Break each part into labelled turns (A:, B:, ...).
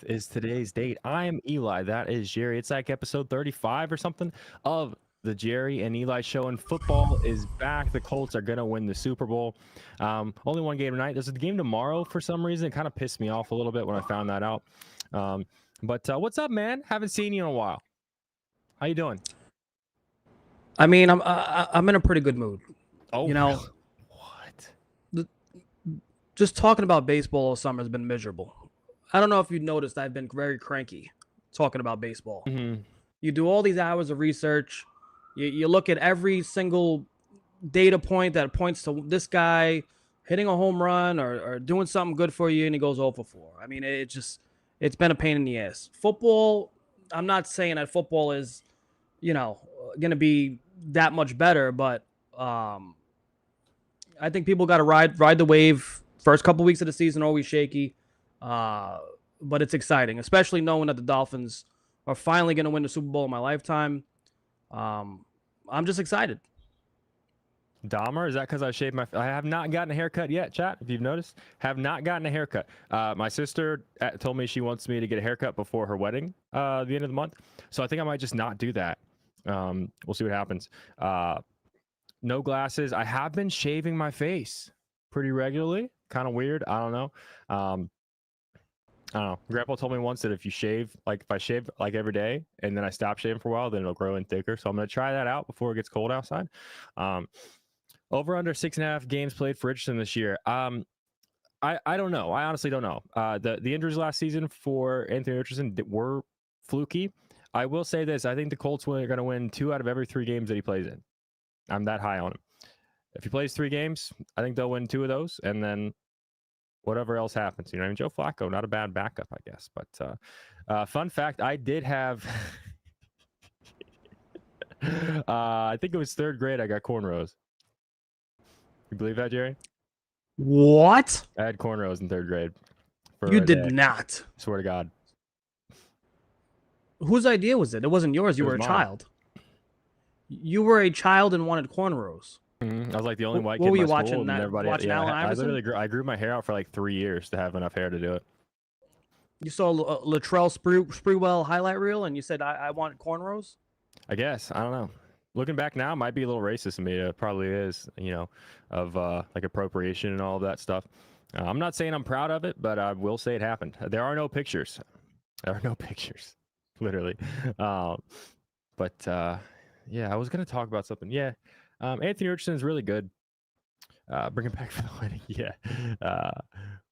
A: is today's date. I am Eli. That is Jerry. It's like episode 35 or something of the Jerry and Eli show, and football is back. The Colts are going to win the Super Bowl. Only one game tonight. There's a game tomorrow for some reason. It kind of pissed me off a little bit when I found that out. But what's up, man? Haven't seen you in a while. How you doing?
B: I mean, I'm in a pretty good mood.
A: Oh,
B: you know,
A: really? What?
B: Just talking about baseball all summer has been miserable. I don't know if you noticed, I've been very cranky talking about baseball.
A: Mm-hmm.
B: You do all these hours of research. You look at every single data point that points to this guy hitting a home run or doing something good for you, and he goes 0 for 4. I mean, it's been a pain in the ass. Football, I'm not saying that football is, going to be that much better, but I think people got to ride the wave. First couple weeks of the season always shaky, but it's exciting, especially knowing that the Dolphins are finally going to win the Super Bowl in my lifetime. I'm just excited.
A: Dahmer, is that because I have not gotten a haircut yet, chat, if you've noticed. Have not gotten a haircut. My sister told me she wants me to get a haircut before her wedding at the end of the month. So I think I might just not do that. We'll see what happens. No glasses. I have been shaving my face pretty regularly. Kind of weird. I don't know. I don't know. Grandpa told me once that if I shave like every day and then I stop shaving for a while, then it'll grow in thicker. So I'm going to try that out before it gets cold outside. Over under 6.5 games played for Richardson this year. I don't know. I honestly don't know. The injuries last season for Anthony Richardson were fluky. I will say this. I think the Colts are going to win 2 out of every 3 games that he plays in. I'm that high on him. If he plays 3 games, I think they'll win 2 of those, and then whatever else happens. You know, I mean, Joe Flacco, not a bad backup, I guess. But fun fact, I did have I think it was 3rd grade, I got cornrows. You believe that, Jerry?
B: What?
A: I had cornrows in 3rd grade.
B: You did not.
A: Swear to God.
B: Whose idea was it? It wasn't yours. You were a child. You were a child and wanted cornrows.
A: Mm-hmm. I was like the only white kid
B: in
A: my
B: watching
A: school, and everybody.
B: Watching Allen Iverson?
A: I grew my hair out for like 3 years to have enough hair to do it.
B: You saw Latrell Sprewell highlight reel, and you said, "I want cornrows."
A: I guess. I don't know. Looking back now, it might be a little racist of me. It probably is. Of like appropriation and all of that stuff. I'm not saying I'm proud of it, but I will say it happened. There are no pictures. Literally. Yeah, I was gonna talk about something. Yeah. Anthony Richardson is really good. Bring him back for the wedding. Yeah.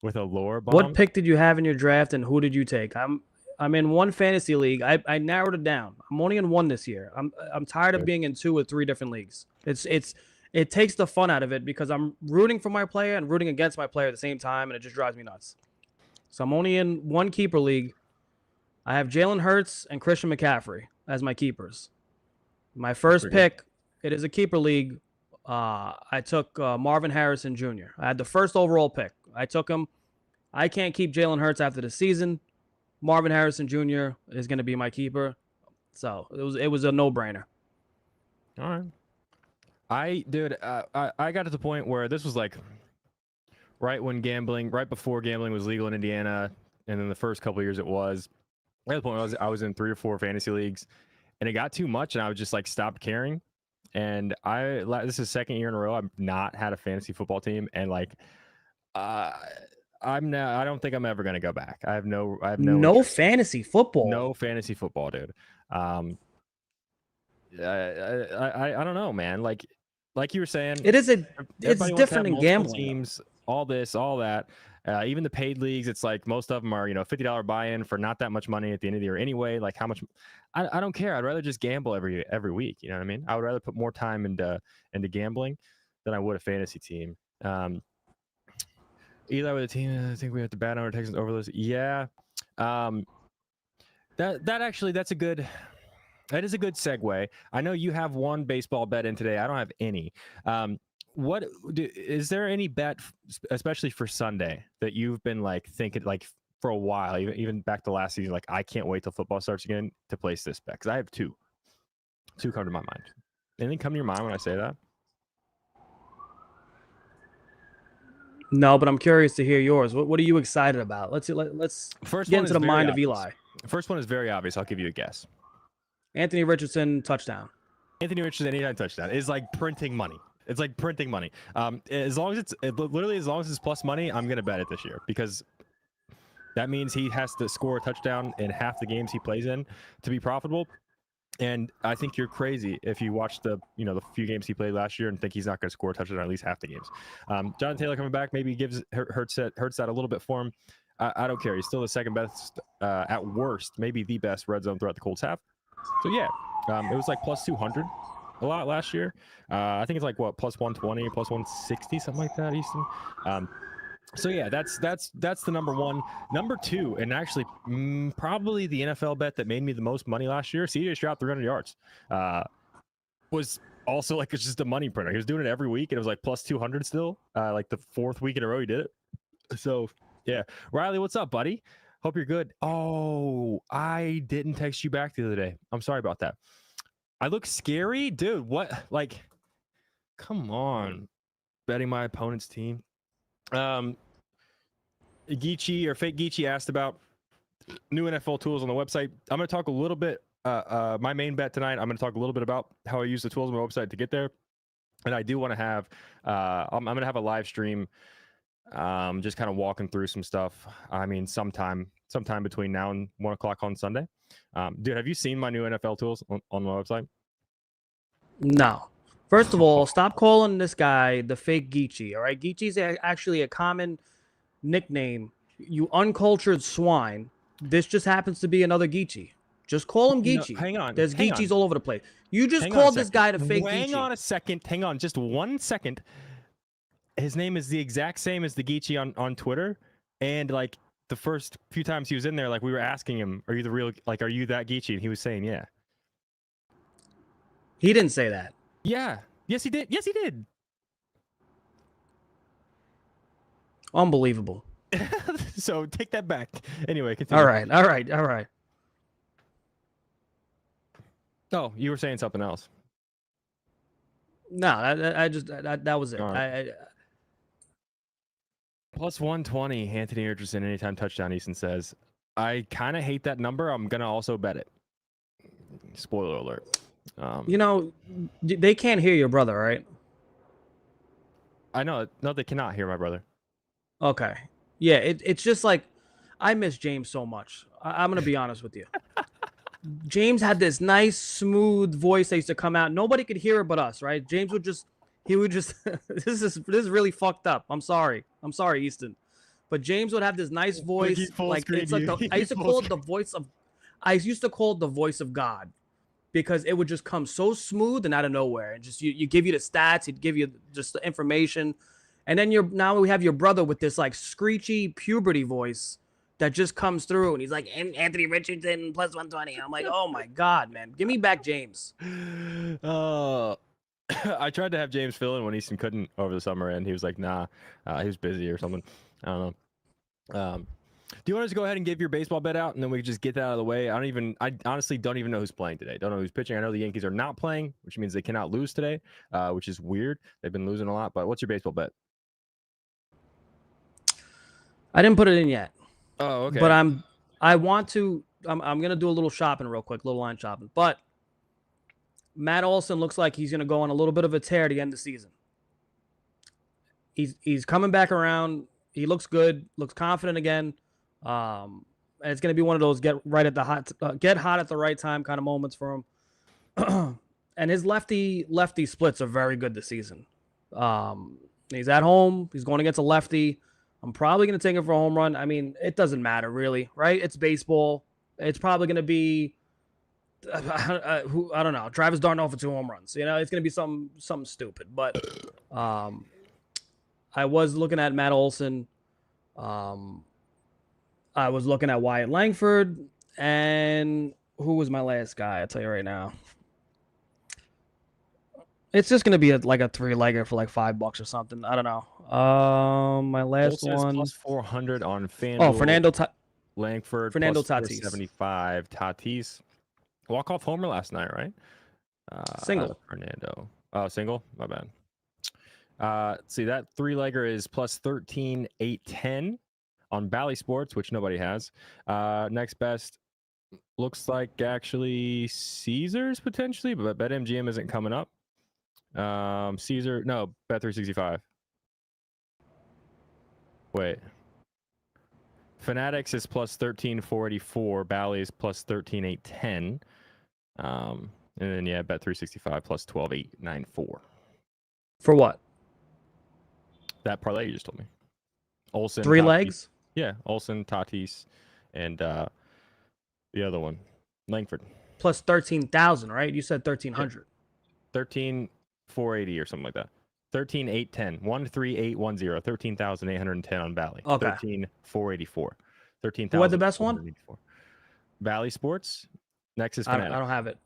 A: With a lore bomb.
B: What pick did you have in your draft, and who did you take? I'm in one fantasy league. I narrowed it down. I'm only in one this year. I'm tired of being in 2 or 3 different leagues. It takes the fun out of it because I'm rooting for my player and rooting against my player at the same time, and it just drives me nuts. So I'm only in one keeper league. I have Jalen Hurts and Christian McCaffrey as my keepers. My first pick, it is a keeper league. I took Marvin Harrison Jr. I had the first overall pick. I took him. I can't keep Jalen Hurts after the season. Marvin Harrison Jr. is going to be my keeper. So it was a no-brainer.
A: All right. I got to the point where this was like right before gambling was legal in Indiana, and then the first couple of years it was. At the point I was in 3 or 4 fantasy leagues, and it got too much, and I was just like stopped caring. And this is 2nd year in a row I've not had a fantasy football team, and like I don't think I'm ever gonna go back. I have no
B: fantasy football.
A: No fantasy football, dude. I don't know, man. Like you were saying,
B: it's different in gambling.
A: Teams, all this, all that. Even the paid leagues, it's like most of them are, $50 buy-in for not that much money at the end of the year anyway. Like how much? I don't care. I'd rather just gamble every week. You know what I mean? I would rather put more time into gambling than I would a fantasy team. Eli with a team, I think we have to bat on our Texans over those. Yeah. That is a good segue. I know you have one baseball bet in today. I don't have any. Is there any bet, especially for Sunday, that you've been like thinking like for a while, even back to last season, like I can't wait till football starts again to place this bet? Because I have 2 come to my mind. Anything come to your mind when I say that?
B: No, but I'm curious to hear yours. What are you excited about? Let's
A: First
B: get
A: one
B: into
A: is
B: the
A: very
B: mind of
A: obvious.
B: Eli.
A: First one is very obvious. I'll give you a guess.
B: Anthony Richardson touchdown.
A: Anthony Richardson anytime touchdown is like printing money. It's like printing money. As long as it's literally as long as it's plus money, I'm gonna bet it this year because that means he has to score a touchdown in half the games he plays in to be profitable. And I think you're crazy if you watch the the few games he played last year and think he's not going to score a touchdown at least half the games. Jonathan Taylor coming back maybe hurts that a little bit for him. I don't care. He's still the second best, at worst, maybe the best red zone throughout the Colts have. So yeah, it was like plus 200 a lot last year. I think it's like what plus 120, plus 160, something like that. Easton. So yeah, that's the number one. Number two, and actually probably the NFL bet that made me the most money last year. CJ Stroud 300 yards was also like it's just a money printer. He was doing it every week, and it was like plus 200 still. Like the fourth week in a row he did it. So yeah, Riley, what's up, buddy? Hope you're good. Oh, I didn't text you back the other day. I'm sorry about that. I look scary, dude. What? Like, come on, betting my opponent's team. Geechee or fake Geechee asked about new NFL tools on the website. I'm going to talk a little bit. My main bet tonight, I'm going to talk a little bit about how I use the tools on my website to get there. And I do want to have, I'm going to have a live stream, just kind of walking through some stuff. I mean, sometime between now and 1 o'clock on Sunday. Dude, have you seen my new NFL tools on my website?
B: No. First of all, stop calling this guy the fake Geechee. All right, Geechee's actually a common nickname. You uncultured swine. This just happens to be another Geechee. Just call him Geechee.
A: No, hang on.
B: There's Geechees all over the place. You just
A: Hang
B: called this guy the fake Geechee.
A: Hang on a second. Hang on, just 1 second. His name is the exact same as the Geechee on Twitter, and like the first few times he was in there, like we were asking him, "Are you the real? Like, are you that Geechee?" And he was saying, "Yeah."
B: He didn't say that.
A: Yeah. Yes, he did. Yes, he did.
B: Unbelievable.
A: So take that back. Anyway, continue.
B: All right.
A: Oh, you were saying something else.
B: No, that was it.
A: Right. Plus 120, Anthony Richardson, anytime touchdown, Easton says. I kind of hate that number. I'm going to also bet it. Spoiler alert.
B: They can't hear your brother, right?
A: I know. No, they cannot hear my brother.
B: Okay. Yeah, it's just like I miss James so much. I'm going to be honest with you. James had this nice, smooth voice that used to come out. Nobody could hear it but us, right? James would just this is really fucked up. I'm sorry, Easton. But James would have this nice voice. Like it's like I used to call it the voice of God. Because it would just come so smooth and out of nowhere. And just you give you the stats, he'd give you just the information. And then now we have your brother with this like screechy puberty voice that just comes through, and he's like, Anthony Richardson plus 120. I'm like, oh my God, man. Give me back James.
A: I tried to have James fill in when Easton couldn't over the summer, and he was like, nah, he was busy or something. I don't know. Do you want us to go ahead and give your baseball bet out, and then we can just get that out of the way? I honestly don't even know who's playing today. Don't know who's pitching. I know the Yankees are not playing, which means they cannot lose today, which is weird. They've been losing a lot, but what's your baseball bet?
B: I didn't put it in yet.
A: Oh, okay.
B: But I'm gonna do a little shopping real quick, little line shopping. But Matt Olson looks like he's gonna go on a little bit of a tear to end the season. He's coming back around. He looks good, looks confident again. And it's gonna be one of those get hot at the right time kind of moments for him. And his lefty splits are very good this season. He's at home. He's going against a lefty. I'm probably going to take him for a home run. I mean, it doesn't matter really, right? It's baseball. It's probably going to be, I don't know, Travis Darno for 2 home runs. It's going to be something stupid. But I was looking at Matt Olson. I was looking at Wyatt Langford. And who was my last guy? I'll tell you right now. It's just going to be like a 3-legger for like $5 or something. I don't know. My last one.
A: Plus 400 on FanDuel.
B: Oh, Fernando
A: Tatis. 75. Tatis. Walk-off homer last night, right?
B: Single.
A: Fernando. Oh, single? My bad. See, that three-legger is plus 13, 8, 10 on Bally Sports, which nobody has. Next best looks like actually Caesars potentially, but BetMGM isn't coming up. Caesar, no, Bet365. Wait. Fanatics is plus 13, 484. Bally's plus 13, 8, 10. And then, yeah, Bet365 plus 12, 8, 9, 4.
B: For what?
A: That parlay you just told me. Olsen.
B: Three
A: Tatis.
B: legs?
A: Yeah, Olsen, Tatis, and the other one, Langford.
B: Plus 13,000, right? You said 1,300.
A: 13, 480 or something like that. 13, 8, 10. 13810. 13,810 on Bally.
B: Okay.
A: 13, 484. 13,000.
B: Who had the best one?
A: Bally Sports. Next is
B: I
A: Fanatics.
B: don't have it.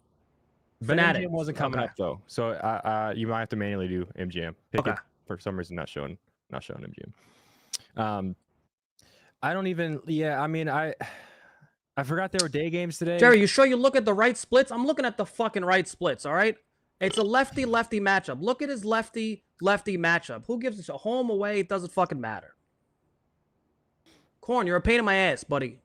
A: Fanatics wasn't coming
B: Okay.
A: up though, so you might have to manually do MGM. Pick it for some reason not showing MGM. I don't even. Yeah, I mean, I forgot there were day games today.
B: Jerry, you sure you look at the right splits? I'm looking at the fucking right splits. All right, it's a lefty-lefty matchup. Look at his lefty-lefty matchup. Who gives us a home away? It doesn't fucking matter. Corn, you're a pain in my ass, buddy.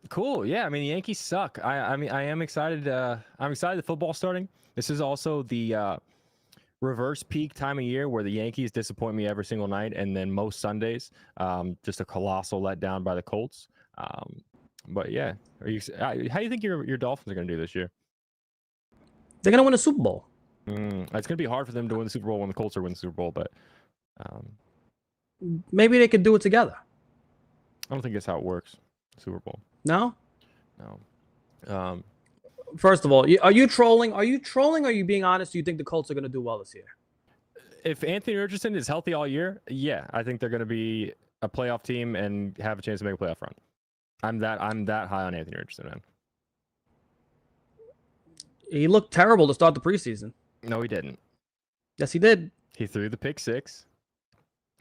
A: Cool. Yeah, I mean the Yankees suck. I mean I am excited. I'm excited the football's starting. This is also the reverse peak time of year where the Yankees disappoint me every single night, and then most Sundays, just a colossal letdown by the Colts. But yeah, how do you think your Dolphins are going to do this year?
B: They're gonna win a Super Bowl.
A: It's going to be hard for them to win the Super Bowl when the Colts are winning the Super Bowl, but
B: Maybe they could do it together.
A: I don't think that's how it works. Super Bowl.
B: No.
A: No.
B: First of all, are you trolling? Are you trolling? Or are you being honest? Do you think the Colts are going to do well this year?
A: If Anthony Richardson is healthy all year, yeah, I think they're going to be a playoff team and have a chance to make a playoff run. I'm that high on Anthony Richardson, man.
B: He looked terrible to start the preseason.
A: No, he didn't.
B: Yes, he did.
A: He threw the pick six,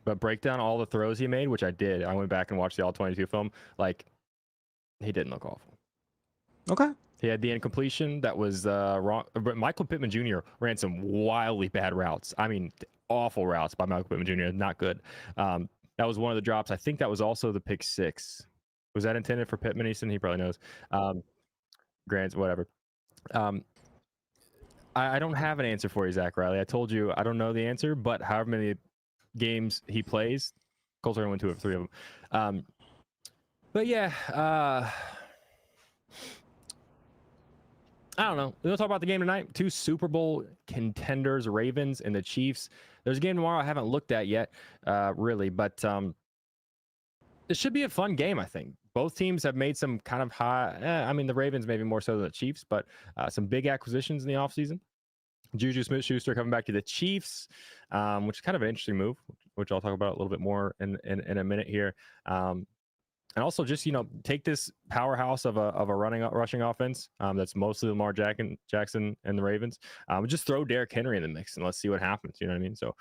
A: but break down all the throws he made, which I did. I went back and watched the All-22 film. Like, he didn't look awful.
B: Okay.
A: He had the incompletion that was wrong. But Michael Pittman Jr. ran some wildly bad routes. I mean, awful routes by Michael Pittman Jr. Not good. That was one of the drops. I think that was also the pick six. Was that intended for Pittman, Easton? He probably knows. Grants, whatever. I don't have an answer for you, Zach Riley. I told you I don't know the answer, but however many games he plays, Colts are going to win 2 of 3 of them. But yeah, I don't know. We'll talk about the game tonight. 2 Super Bowl contenders, Ravens and the Chiefs. There's a game tomorrow I haven't looked at yet, really, but it should be a fun game, I think. Both teams have made some kind of high, I mean, the Ravens maybe more so than the Chiefs, but some big acquisitions in the offseason. Juju Smith-Schuster coming back to the Chiefs, which is kind of an interesting move, which I'll talk about a little bit more in a minute here. And also just, take this powerhouse of a rushing offense that's mostly Lamar Jackson and the Ravens. Just throw Derrick Henry in the mix and let's see what happens. You know what I mean? So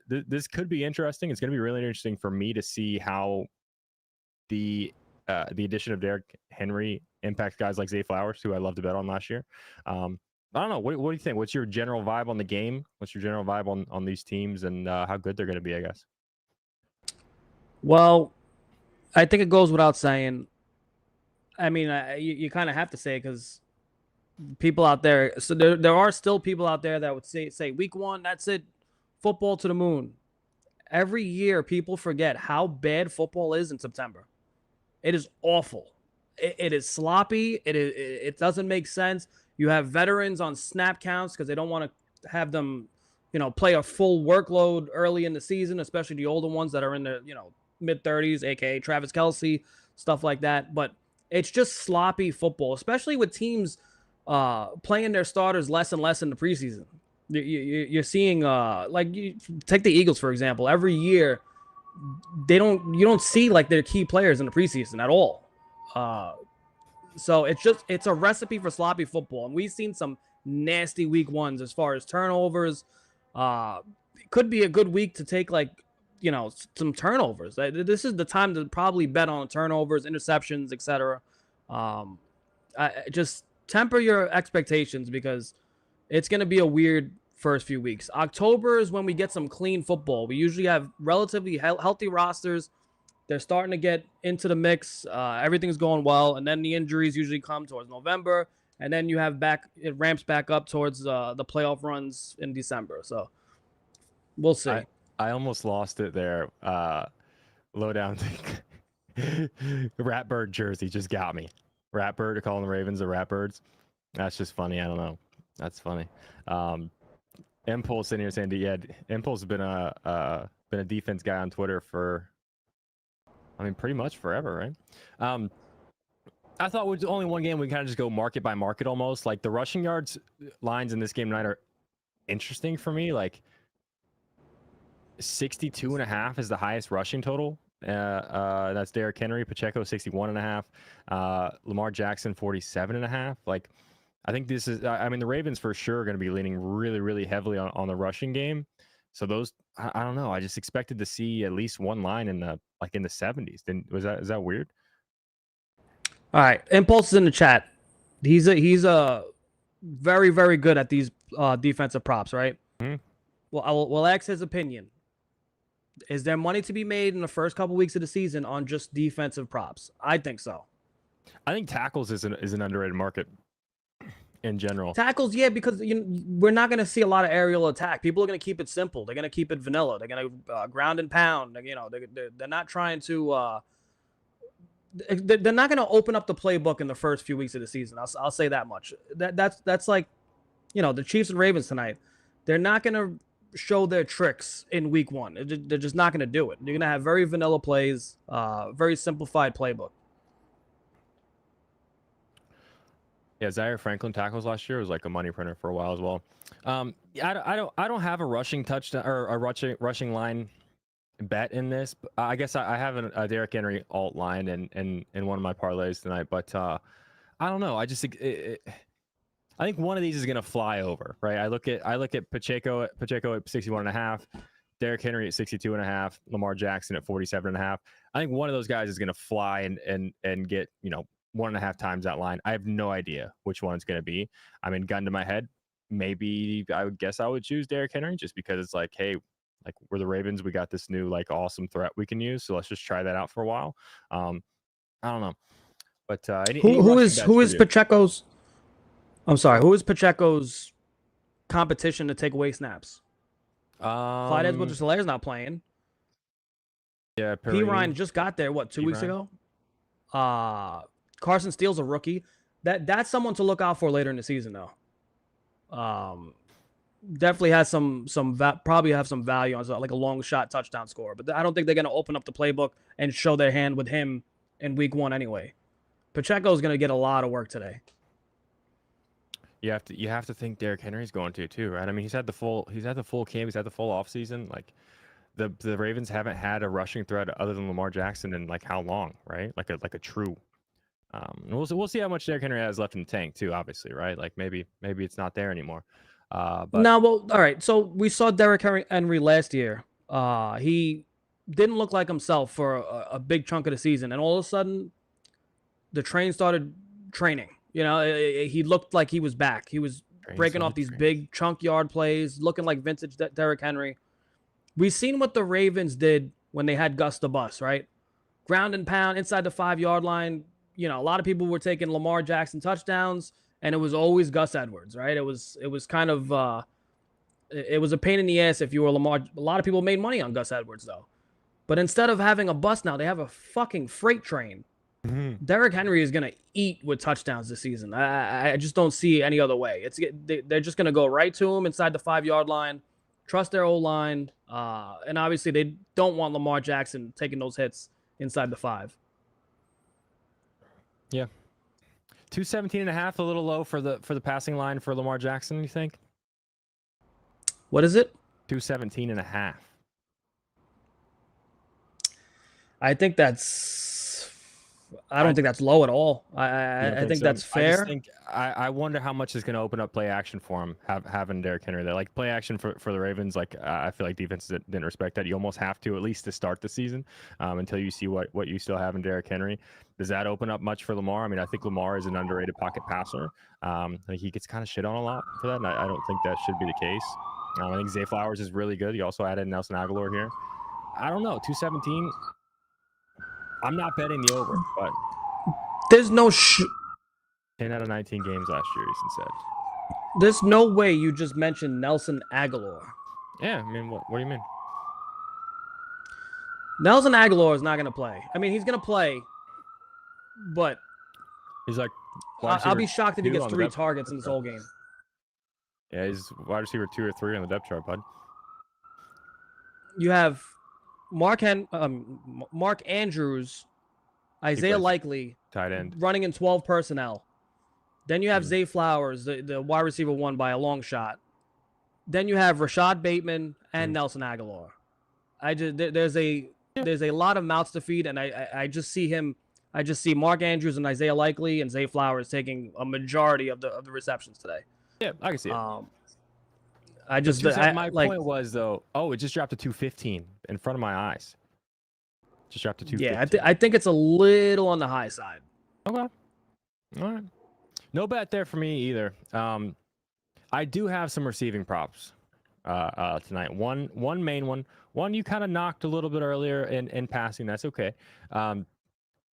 A: this could be interesting. It's going to be really interesting for me to see how the addition of Derrick Henry impacts guys like Zay Flowers, who I loved to bet on last year. I don't know. What do you think? What's your general vibe on the game? What's your general vibe on these teams and how good they're going to be, I guess?
B: Well, I think it goes without saying. I mean, you kind of have to say it because people out there. So there are still people out there that would say week 1, that's it, football to the moon. Every year, people forget how bad football is in September. It is awful. It is sloppy. It doesn't make sense. You have veterans on snap counts because they don't want to have them, play a full workload early in the season, especially the older ones that are in their, mid-30s, aka Travis Kelce, stuff like that. But it's just sloppy football, especially with teams playing their starters less and less in the preseason. You're seeing, you take the Eagles, for example. Every year, you don't see like their key players in the preseason at all. So it's a recipe for sloppy football. And we've seen some nasty week 1s as far as turnovers. It could be a good week to take some turnovers. This is the time to probably bet on turnovers, interceptions, etc. Just temper your expectations because it's going to be a weird first few weeks. October is when we get some clean football. We usually have relatively healthy rosters. They're starting to get into the mix. Everything's going well, and then the injuries usually come towards November, and then you have it ramps back up towards the playoff runs in December. So we'll see.
A: I almost lost it there. Lowdown. Ratbird jersey just got me. Ratbird, calling the Ravens the Ratbirds. That's just funny. I don't know. That's funny. Impulse in here saying, yeah, Impulse has been a defense guy on Twitter for, I mean, pretty much forever, right? I thought with only one game, we kind of just go market by market almost. Like the rushing yards lines in this game tonight are interesting for me. Like 62.5 is the highest rushing total. That's Derrick Henry. Pacheco 61.5. Lamar Jackson 47.5. Like, I think this is, I mean, the Ravens for sure are going to be leaning really, really heavily on the rushing game. So those, I don't know. I just expected to see at least one line in the 70s. Is that weird?
B: All right, Impulse is in the chat. He's a very, very good at these defensive props, right?
A: Mm-hmm.
B: Well, we'll ask his opinion. Is there money to be made in the first couple weeks of the season on just defensive props? I think so.
A: I think tackles is an underrated market in general.
B: Tackles, yeah, because we're not going to see a lot of aerial attack. People are going to keep it simple. They're going to keep it vanilla. They're going to ground and pound. They're not trying to. They're not going to open up the playbook in the first few weeks of the season. I'll say that much. That's like, the Chiefs and Ravens tonight. They're not going to show their tricks in week one. They're just not going to do it. You're going to have very vanilla plays, very simplified playbook.
A: Yeah, Zaire Franklin tackles last year was like a money printer for a while as well. I don't have a rushing touchdown or a rushing line bet in this. I guess I have a Derrick Henry alt line in one of my parlays tonight, but I don't know. I just think I think one of these is going to fly over, right? I look at Pacheco at 61.5, Derrick Henry at 62.5, Lamar Jackson at 47.5. I think one of those guys is going to fly and get 1.5 times that line. I have no idea which one it's going to be. I mean, gun to my head, maybe I would guess I would choose Derrick Henry just because it's like, hey, like we're the Ravens, we got this new like awesome threat we can use, so let's just try that out for a while. I don't know, but
B: who is Pacheco's? I'm sorry, who is Pacheco's competition to take away snaps? Clyde Edwards-Helaire's not playing.
A: Yeah,
B: P. Ryan just got there. What, 2 weeks ago? Carson Steele's a rookie. That's someone to look out for later in the season, though. Definitely has probably have some value on like a long shot touchdown score, but I don't think they're going to open up the playbook and show their hand with him in week one anyway. Pacheco is going to get a lot of work today.
A: You have to think Derrick Henry's going to too, right? I mean, he's had the full camp, he's had the full offseason. Like the Ravens haven't had a rushing threat other than Lamar Jackson in like how long, right? Like a true. We'll see how much Derrick Henry has left in the tank too, obviously, right? Like maybe it's not there anymore. But
B: no, well, all right. So we saw Derrick Henry last year. He didn't look like himself for a big chunk of the season, and all of a sudden, the train started training. He looked like he was back. He was breaking off these big chunk yard plays, looking like vintage Derrick Henry. We've seen what the Ravens did when they had Gus the Bus, right? Ground and pound inside the 5-yard line. A lot of people were taking Lamar Jackson touchdowns, and it was always Gus Edwards, right? It was kind of it was a pain in the ass if you were Lamar. A lot of people made money on Gus Edwards, though. But instead of having a bus now, they have a fucking freight train. Mm-hmm. Derrick Henry is going to eat with touchdowns this season. I just don't see any other way. They're just going to go right to him inside the 5-yard line, trust their O-line, and obviously they don't want Lamar Jackson taking those hits inside the 5.
A: Yeah. 217.5, a little low for the passing line for Lamar Jackson, you think?
B: What is it? I don't think that's low at all.
A: You don't
B: I think
A: so?
B: that's
A: I just
B: fair.
A: think I wonder how much is going to open up play action for him, having Derrick Henry there. Like play action for the Ravens, like I feel like defenses didn't respect that. You almost have to, at least to start the season, until you see what you still have in Derrick Henry. Does that open up much for Lamar? I mean, I think Lamar is an underrated pocket passer. I think he gets kind of shit on a lot for that, and I don't think that should be the case. I think Zay Flowers is really good. You also added Nelson Aguilar here. I don't know, 217. I'm not betting the over, but
B: There's no
A: 10 out of 19 games last year, Easton said.
B: there's no way you just mentioned Nelson Aguilar.
A: Yeah, I mean, what do you mean?
B: Nelson Aguilar is not going to play. I mean, he's going to play, but
A: He's like,
B: I'll be shocked if he gets 3
A: depth
B: targets in
A: chart.
B: this whole game.
A: Yeah, he's wide receiver 2 or 3 on the depth chart, bud.
B: You have Mark Andrews, Isaiah
A: plays
B: Likely,
A: tight end.
B: running in 12 personnel. Then you have Zay Flowers, the wide receiver 1 by a long shot. Then you have Rashad Bateman and Nelson Aguilar. There's a lot of mouths to feed, and I just see Mark Andrews and Isaiah Likely and Zay Flowers taking a majority of the receptions today.
A: Yeah, I can see it.
B: My
A: point was though, it just dropped to 215 in front of my eyes. Just dropped to 215.
B: Yeah, I think it's a little on the high side.
A: Okay. All right. No bet there for me either. I do have some receiving props tonight. One main one. One you kind of knocked a little bit earlier in passing. That's okay. But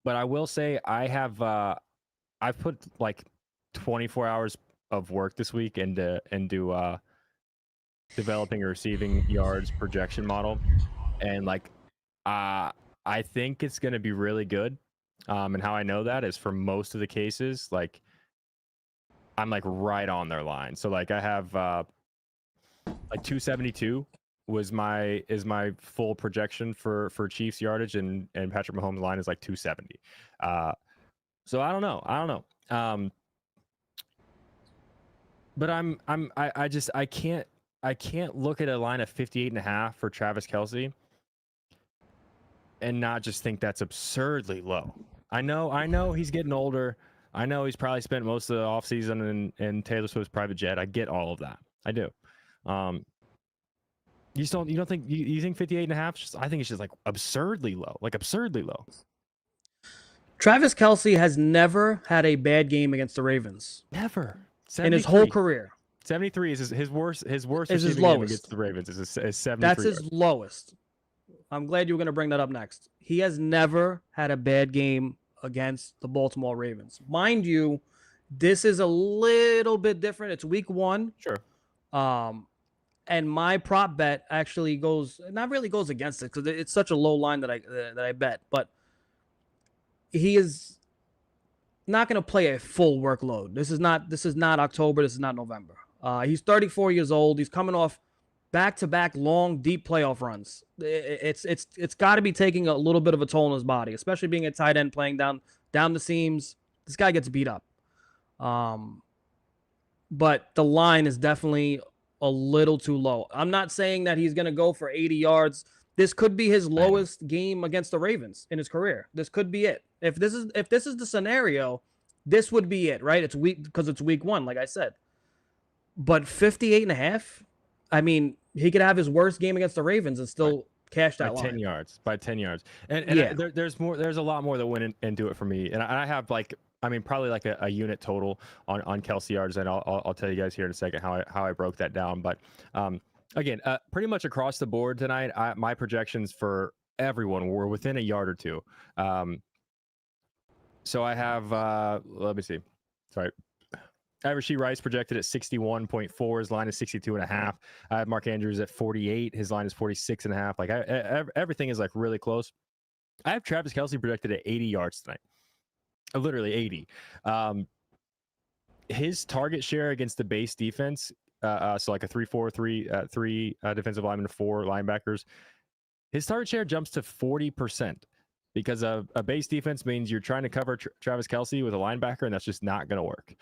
A: I will say I've put like 24 hours of work this week into developing a receiving yards projection model, and like I think it's going to be really good. And how I know that is for most of the cases, like I'm like right on their line. So like I have like 272 is my full projection for Chiefs yardage, and Patrick Mahomes' line is like 270. So I don't know. But I can't look at a line of 58.5 for Travis Kelce and not just think that's absurdly low. I know he's getting older. I know he's probably spent most of the offseason in Taylor Swift's private jet. I get all of that. I do. You don't think you think 58.5? I think it's just like absurdly low.
B: Travis Kelce has never had a bad game against the Ravens.
A: Never.
B: In his whole career.
A: 73 is his worst. His worst
B: is his
A: receiving game
B: lowest
A: against the Ravens is 73.
B: That's his lowest. I'm glad you were going to bring that up next. He has never had a bad game against the Baltimore Ravens. Mind you, this is a little bit different. It's week 1.
A: Sure.
B: And my prop bet actually goes against it because it's such a low line that I bet. But he is not going to play a full workload. This is not October. This is not November. He's 34 years old. He's coming off back-to-back long, deep playoff runs. It's got to be taking a little bit of a toll on his body, especially being a tight end playing down the seams. This guy gets beat up. But the line is definitely a little too low. I'm not saying that he's going to go for 80 yards. This could be his lowest game against the Ravens in his career. This could be it. If this is the scenario, this would be it, right? It's week 1, like I said. But 58.5, I mean, he could have his worst game against the Ravens and still cash that line.
A: 10 yards. By 10 yards. And yeah. There's a lot more that went into it for me. And I have probably like a unit total on Kelce yards, and I'll tell you guys here in a second how I broke that down. But again, pretty much across the board tonight, my projections for everyone were within a yard or two. So I have let me see. Sorry. I have Rashee Rice projected at 61.4. His line is 62.5. I have Mark Andrews at 48. His line is 46.5. Like everything is like really close. I have Travis Kelce projected at 80 yards tonight. Literally 80. His target share against the base defense, so like a 3-4-3, 3 defensive linemen, 4 linebackers, his target share jumps to 40%. Because a base defense means you're trying to cover Travis Kelce with a linebacker, and that's just not going to work.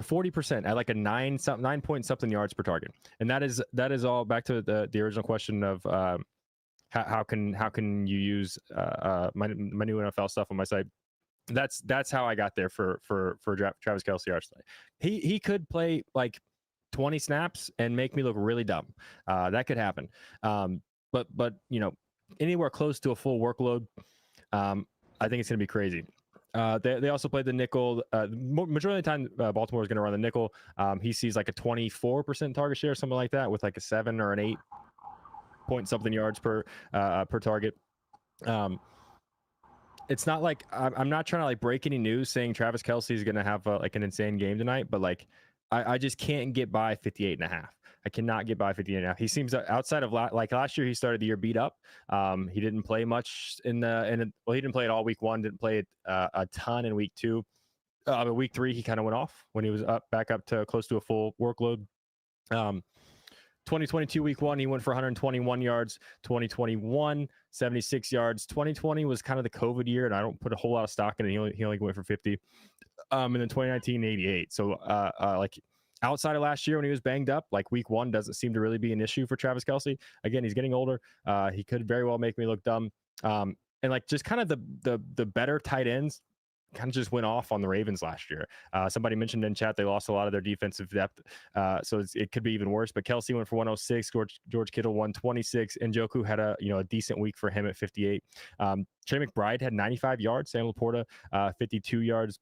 A: 40% at like a 9 point something yards per target, and that is all back to the original question of how can you use my new NFL stuff on my site. That's how I got there for Travis Kelce Arsenal. He could play like 20 snaps and make me look really dumb. That could happen. But anywhere close to a full workload, I think it's going to be crazy. They also played the nickel. Majority of the time, Baltimore is going to run the nickel. He sees like a 24% target share, something like that, with like a 7 or an 8 point something yards per target. It's not like I'm not trying to like break any news saying Travis Kelce is going to have like an insane game tonight, but like I just can't get by 58.5. I cannot get by 58.5. He seems outside of like last year, he started the year beat up. He didn't play much he didn't play it all week 1, didn't play it a ton in week 2. But week 3, he kind of went off when he was back up to close to a full workload. 2022 week 1, he went for 121 yards. 2021, 76 yards. 2020 was kind of the COVID year, and I don't put a whole lot of stock in it. He only went for 50. And then 2019, 88. So like outside of last year when he was banged up, like week 1 doesn't seem to really be an issue for Travis Kelce. Again, he's getting older. He could very well make me look dumb. And like just kind of the better tight ends kind of just went off on the Ravens last year. Somebody mentioned in chat they lost a lot of their defensive depth, so it could be even worse. But Kelce went for 106, George Kittle 126, and Njoku had a decent week for him at 58. Trey McBride had 95 yards, Sam Laporta 52 yards.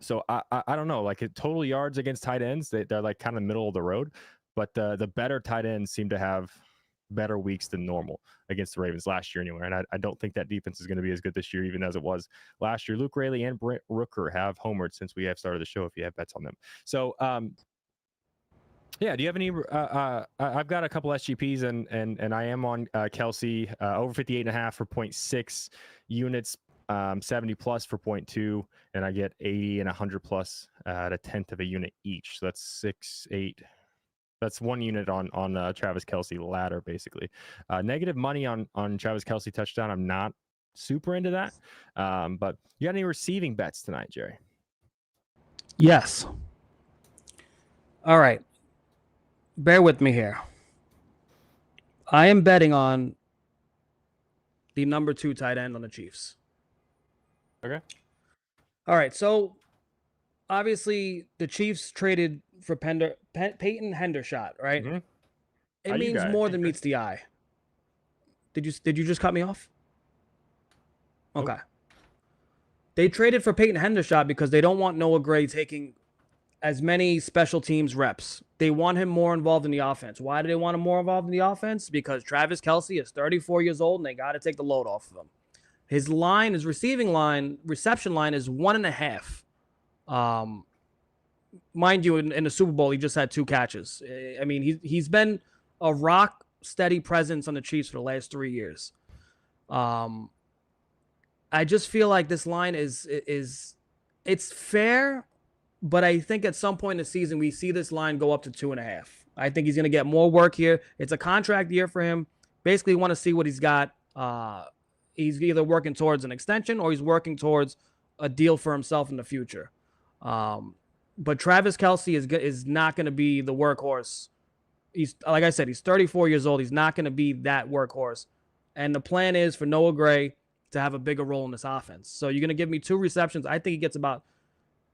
A: So I don't know, like total yards against tight ends, they're like kind of middle of the road, but the better tight ends seem to have better weeks than normal against the Ravens last year anyway. And I don't think that defense is going to be as good this year, even as it was last year. Luke Raley and Brent Rooker have homered since we have started the show, if you have bets on them. So, yeah, do you have any, I've got a couple SGPs and I am on Kelce over 58.5 for 0.6 units, 70 plus for 0.2, and I get 80 and 100 plus at a 1/10 of a unit each. So that's 6, 8. That's 1 unit on Travis Kelce ladder, basically. Negative money on Travis Kelce touchdown. I'm not super into that. But you got any receiving bets tonight, Jerry?
B: Yes. All right. Bear with me here. I am betting on the number 2 tight end on the Chiefs.
A: Okay.
B: All right. So obviously the Chiefs traded for Peyton Hendershot, right?
A: Mm-hmm.
B: It means more than meets the eye. Did you just cut me off? Okay. Nope. They traded for Peyton Hendershot because they don't want Noah Gray taking as many special teams reps. They want him more involved in the offense. Why do they want him more involved in the offense? Because Travis Kelce is 34 years old and they got to take the load off of him. His reception line is 1.5. Mind you, in the Super Bowl, he just had 2 catches. I mean, he's been a rock steady presence on the Chiefs for the last 3 years. I just feel like this line is it's fair, but I think at some point in the season we see this line go up to 2.5. I think he's going to get more work here. It's a contract year for him. Basically, want to see what he's got. He's either working towards an extension or he's working towards a deal for himself in the future. But Travis Kelce is not going to be the workhorse. He's, like I said, he's 34 years old. He's not going to be that workhorse. And the plan is for Noah Gray to have a bigger role in this offense. So you're going to give me 2 receptions. I think he gets about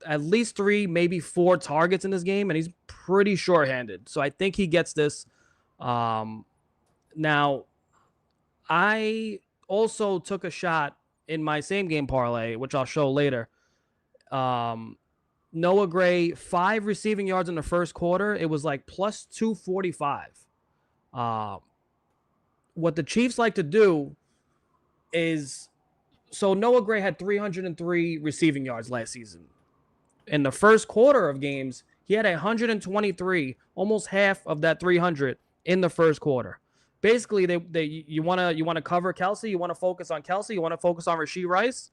B: at least 3, maybe 4 targets in this game, and he's pretty shorthanded. So I think he gets this. Now, I also took a shot in my same game parlay, which I'll show later. Noah Gray, 5 receiving yards in the first quarter. It was like plus 245. What the Chiefs like to do is, so Noah Gray had 303 receiving yards last season. In the first quarter of games, he had 123, almost half of that 300 in the first quarter. Basically, you want to cover Kelce, you want to focus on Kelce, you want to focus on Rashee Rice.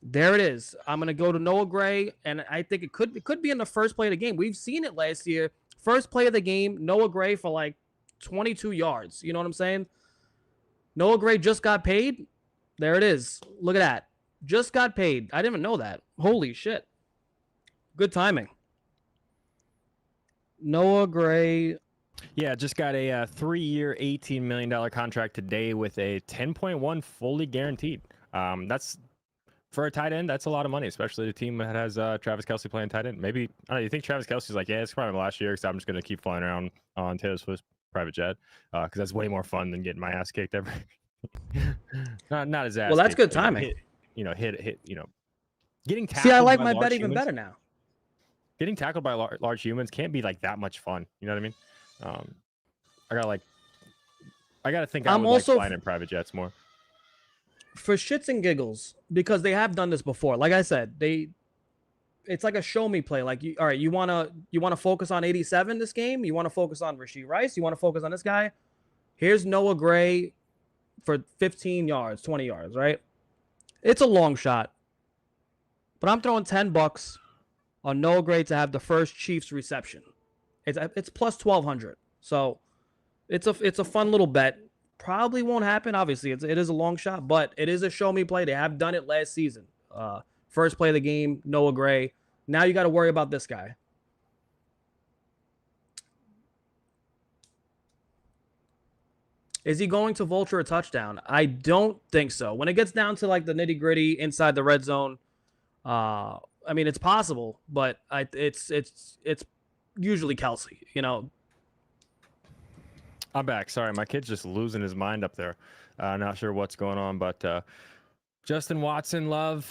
B: There it is. I'm going to go to Noah Gray, and I think it could be in the first play of the game. We've seen it last year. First play of the game, Noah Gray for like 22 yards. You know what I'm saying? Noah Gray just got paid. There it is. Look at that. Just got paid. I didn't even know that. Holy shit. Good timing. Noah Gray.
A: Yeah, just got a 3-year, $18 million contract today with a 10.1 fully guaranteed. That's for a tight end. That's a lot of money, especially the team that has Travis Kelce playing tight end. Maybe I don't know. You think Travis Kelce's like, yeah, it's probably my last year because I'm just gonna keep flying around on Taylor Swift's private jet because that's way more fun than getting my ass kicked every. not his ass.
B: Well, that's
A: kicked,
B: good timing.
A: Hit. Getting tackled.
B: See, I like
A: by
B: my
A: large
B: bet even
A: humans,
B: better now.
A: Getting tackled by large humans can't be like that much fun. You know what I mean? I gotta think.
B: I'm
A: would
B: also
A: like flying in private jets more.
B: For shits and giggles, because they have done this before. Like I said, it's like a show me play. Like, all right, you wanna focus on 87 this game? You want to focus on Rashee Rice? You want to focus on this guy? Here's Noah Gray for 15 yards, 20 yards, right? It's a long shot, but I'm throwing $10 on Noah Gray to have the first Chiefs reception. It's plus 1,200, so it's a fun little bet. Probably won't happen. Obviously, it is a long shot, but it is a show me play. They have done it last season. First play of the game, Noah Gray. Now you got to worry about this guy. Is he going to vulture a touchdown? I don't think so. When it gets down to like the nitty gritty inside the red zone, I mean it's possible, but it's usually Kelce. You know.
A: I'm back. Sorry, my kid's just losing his mind up there. Not sure what's going on, but Justin Watson, love.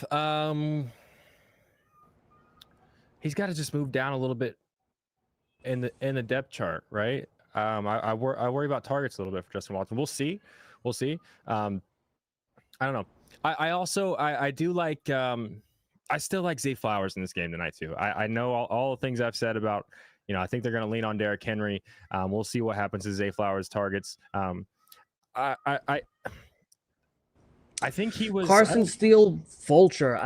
A: He's got to just move down a little bit in the depth chart, right? I worry about targets a little bit for Justin Watson. We'll see. I don't know. I do like. I still like Zay Flowers in this game tonight too. I know all the things I've said about. I think they're going to lean on Derrick Henry. We'll see what happens to Zay Flowers' targets. I think he was
B: Carson Steele vulture.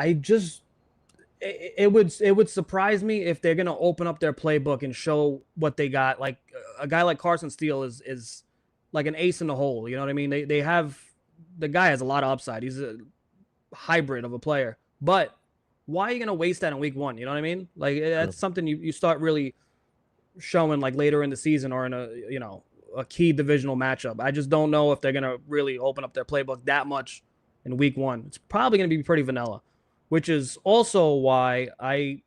B: It would surprise me if they're going to open up their playbook and show what they got. Like a guy like Carson Steele is like an ace in the hole. You know what I mean? The guy has a lot of upside. He's a hybrid of a player. But why are you going to waste that in week 1? You know what I mean? Like that's something you start really showing like later in the season or in a key divisional matchup. I just don't know if they're going to really open up their playbook that much in week 1. It's probably going to be pretty vanilla, which is also why I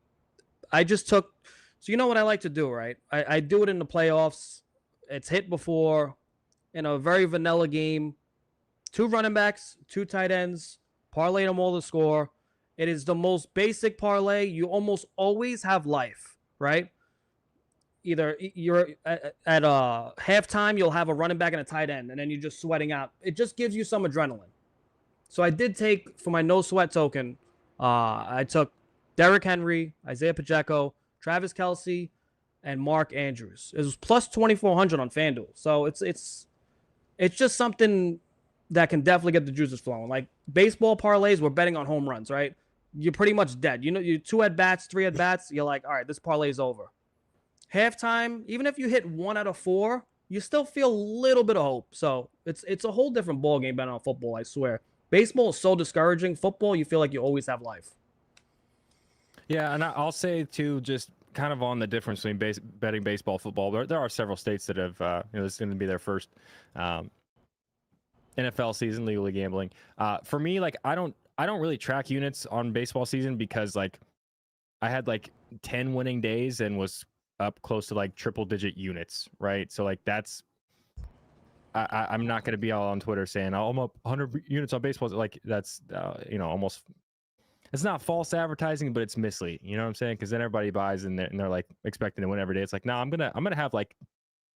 B: just took. So you know what I like to do, right? I do it in the playoffs. It's hit before in a very vanilla game. 2 running backs, 2 tight ends, parlay them all to score. It is the most basic parlay. You almost always have life, right? Either you're at halftime, you'll have a running back and a tight end, and then you're just sweating out. It just gives you some adrenaline. So I did take, for my no sweat token, I took Derrick Henry, Isaiah Pacheco, Travis Kelce, and Mark Andrews. It was plus 2,400 on FanDuel. So it's just something that can definitely get the juices flowing. Like baseball parlays, we're betting on home runs, right? You're pretty much dead. You 2 at bats, 3 at bats, you're like, all right, this parlay is over. Halftime, even if you hit 1 out of 4, you still feel a little bit of hope. So it's a whole different ball game betting on football, I swear. Baseball is so discouraging. Football, you feel like you always have life.
A: Yeah, and I'll say too, just kind of on the difference between betting baseball, football. There are several states that have, this is going to be their first NFL season legally gambling. For me, like I don't really track units on baseball season because like I had like 10 winning days and was up close to like triple digit units, right? So like that's I'm not going to be all on Twitter saying, oh, I'm up 100 units on baseball. Like that's almost, it's not false advertising, but it's misleading. You know what I'm saying? Because then everybody buys and they're like expecting to win every day. It's like, no, I'm gonna have like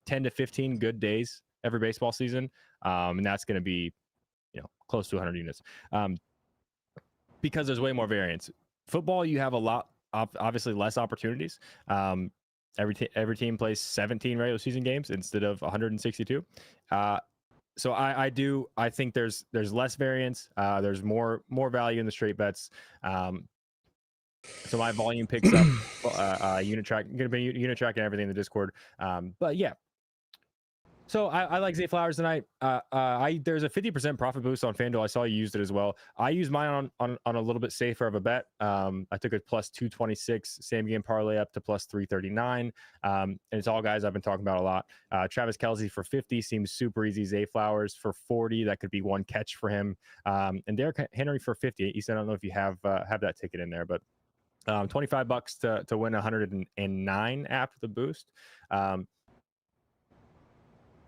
A: 10 to 15 good days every baseball season, and that's going to be close to 100 units, because there's way more variance. Football, you have a lot, obviously less opportunities. Every team plays 17 regular season games instead of 162. So I think there's less variance. There's more value in the straight bets. So my volume picks up. Unit track, going to be unit tracking everything in the Discord. But yeah, So I like Zay Flowers tonight. There's a 50% profit boost on FanDuel. I saw you used it as well. I used mine on a little bit safer of a bet. I took a plus 226 same game parlay up to plus 339. And it's all guys I've been talking about a lot. Travis Kelce for 50 seems super easy. Zay Flowers for 40, that could be one catch for him. And Derrick Henry for 50. You said I don't know if you have that ticket in there, but $25 to win 109 after the boost.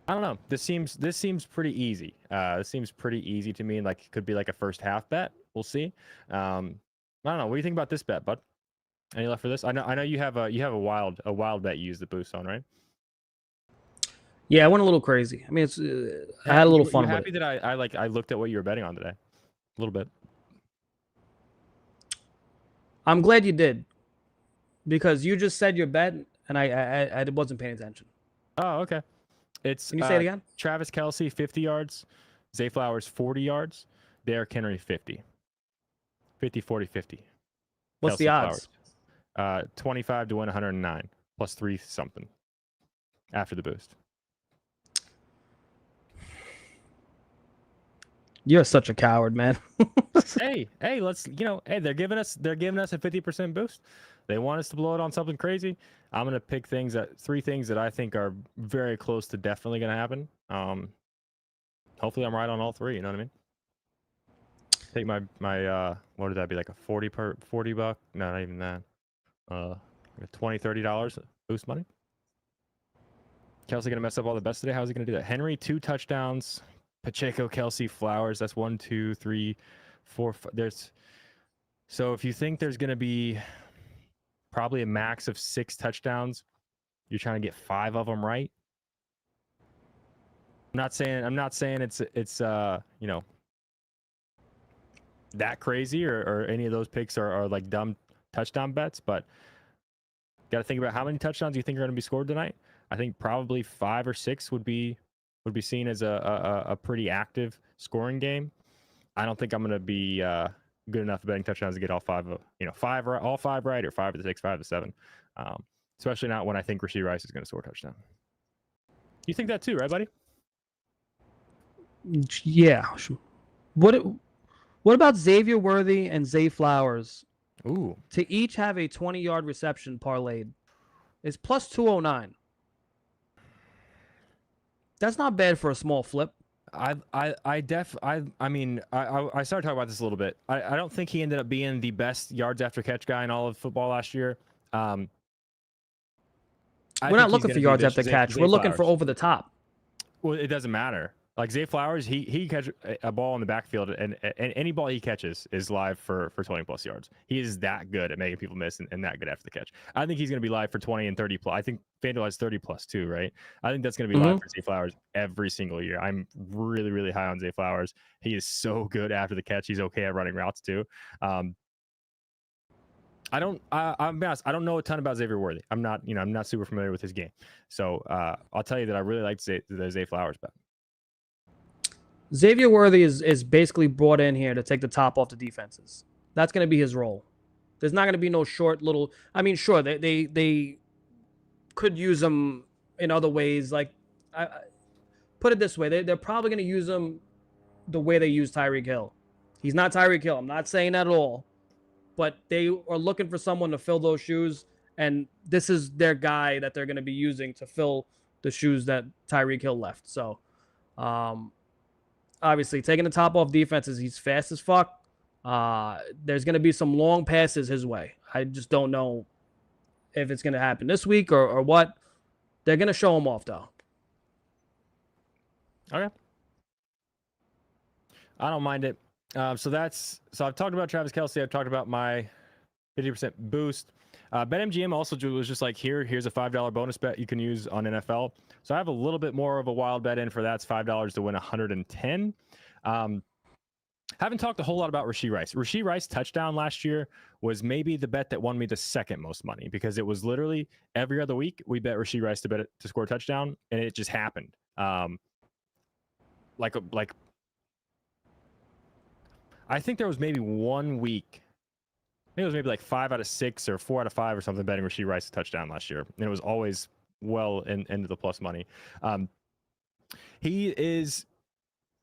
A: I don't know. This seems pretty easy. This seems pretty easy to me. Like it could be like a first half bet. We'll see. I don't know. What do you think about this bet, bud? Any left for this? I know you have a wild bet you use the boost on, right?
B: Yeah, I went a little crazy. I mean, it's I had a little fun
A: You
B: with
A: happy
B: it.
A: that I looked at what you were betting on today? A little bit.
B: I'm glad you did because you just said your bet and I wasn't paying attention.
A: Oh, okay. It's
B: Can you say it again?
A: Travis Kelce 50 yards, Zay Flowers 40 yards, Derrick Henry 50. 50, 40, 50.
B: What's the odds?
A: 25 to win 109 plus 3 something after the boost.
B: You're such a coward, man.
A: hey, let's they're giving us a 50% boost. They want us to blow it on something crazy. I'm gonna pick three things that I think are very close to definitely gonna happen. Hopefully I'm right on all three. You know what I mean? Take my what would that be, like a 40 buck? No, not even that. $20, $30 boost money. Kelce gonna mess up all the bets today. How's he gonna do that? Henry 2 touchdowns. Pacheco, Kelce, Flowers. That's 1, 2, 3, 4. So if you think there's gonna be probably a max of 6 touchdowns, you're trying to get 5 of them right. I'm not saying it's that crazy or any of those picks are like dumb touchdown bets, but got to think about how many touchdowns you think are going to be scored tonight. I think probably 5 or 6 would be seen as a pretty active scoring game. I don't think I'm going to be good enough at betting touchdowns to get all 5 all 5 right, or 5 to 6, 5 to 7. Especially not when I think Rashee Rice is going to score a touchdown. You think that too, right, buddy?
B: Yeah. What about Xavier Worthy and Zay Flowers?
A: Ooh.
B: To each have a 20-yard reception parlayed. It's plus 209. That's not bad for a small flip.
A: I mean, I started talking about this a little bit. I don't think he ended up being the best yards after catch guy in all of football last year.
B: We're not looking for yards after catch. We're looking for over the top.
A: Well, it doesn't matter. Like Zay Flowers, he catch a ball in the backfield, and any ball he catches is live for 20 plus yards. He is that good at making people miss and that good after the catch. I think he's going to be live for 20 and 30 plus. I think FanDuel has 30 plus too, right? I think that's going to be live for Zay Flowers every single year. I'm really, really high on Zay Flowers. He is so good after the catch. He's okay at running routes too. I'm honest, I don't know a ton about Xavier Worthy. I'm not super familiar with his game. So I'll tell you that I really like the Zay Flowers bet.
B: Xavier Worthy is basically brought in here to take the top off the defenses. That's going to be his role. There's not going to be no short little. I mean, sure, they could use him in other ways. Like, put it this way, they're probably going to use him the way they use Tyreek Hill. He's not Tyreek Hill. I'm not saying that at all. But they are looking for someone to fill those shoes, and this is their guy that they're going to be using to fill the shoes that Tyreek Hill left. So, obviously, taking the top off defenses, he's fast as fuck. There's going to be some long passes his way. I just don't know if it's going to happen this week or what. They're going to show him off, though.
A: Okay. I don't mind it. So I've talked about Travis Kelce. I've talked about my 50% boost. BetMGM also was just like, here's a $5 bonus bet you can use on NFL. So I have a little bit more of a wild bet in for that. It's $5 to win 110. Haven't talked a whole lot about Rashee Rice. Rashee Rice touchdown last year was maybe the bet that won me the second most money, because it was literally every other week we bet Rashee Rice to score a touchdown, and it just happened. I think there was maybe 1 week. I think it was maybe like 5 out of 6 or 4 out of 5 or something betting Rashee Rice a touchdown last year, and it was always well into the plus money. He is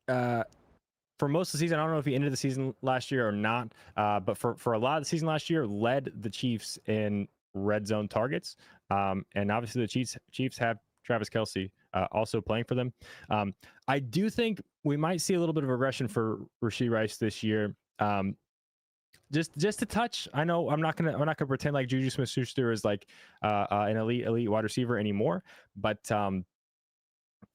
A: for most of the season. I don't know if he ended the season last year or not, but for a lot of the season last year, led the Chiefs in red zone targets. And obviously the Chiefs have Travis Kelce also playing for them. I do think we might see a little bit of regression for Rashee Rice this year. Just a touch. I know I'm not gonna pretend like Juju Smith-Schuster is like an elite wide receiver anymore, but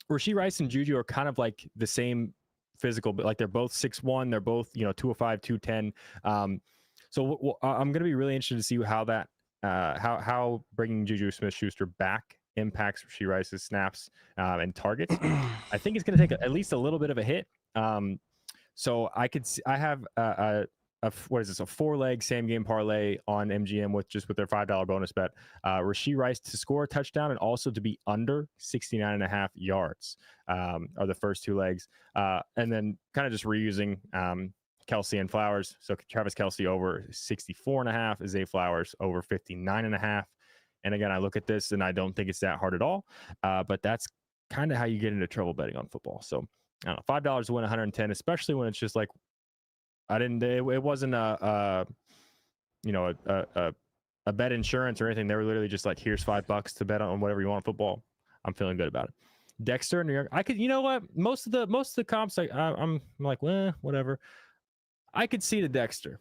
A: Rashee Rice and Juju are kind of like the same physical, but like they're both 6'1", they're both 205, 210. So I'm gonna be really interested to see how that how bringing Juju Smith-Schuster back impacts Rashee Rice's snaps and targets. I think it's gonna take at least a little bit of a hit. So I have what is this, a 4-leg same game parlay on MGM with their $5 bonus bet. Rashee Rice to score a touchdown and also to be under 69.5 yards are the first 2 legs. And then kind of just reusing Kelce and Flowers. So Travis Kelce over 64.5, Zay Flowers over 59.5. And again, I look at this and I don't think it's that hard at all. But that's kind of how you get into trouble betting on football. So I don't know, $5 to win 110, especially when it's just like, it wasn't a bet insurance or anything. They were literally just like, here's $5 to bet on whatever you want in football. I'm feeling good about it. Dexter in New York. I could, most of the comps, I'm like, well, whatever. I could see the Dexter.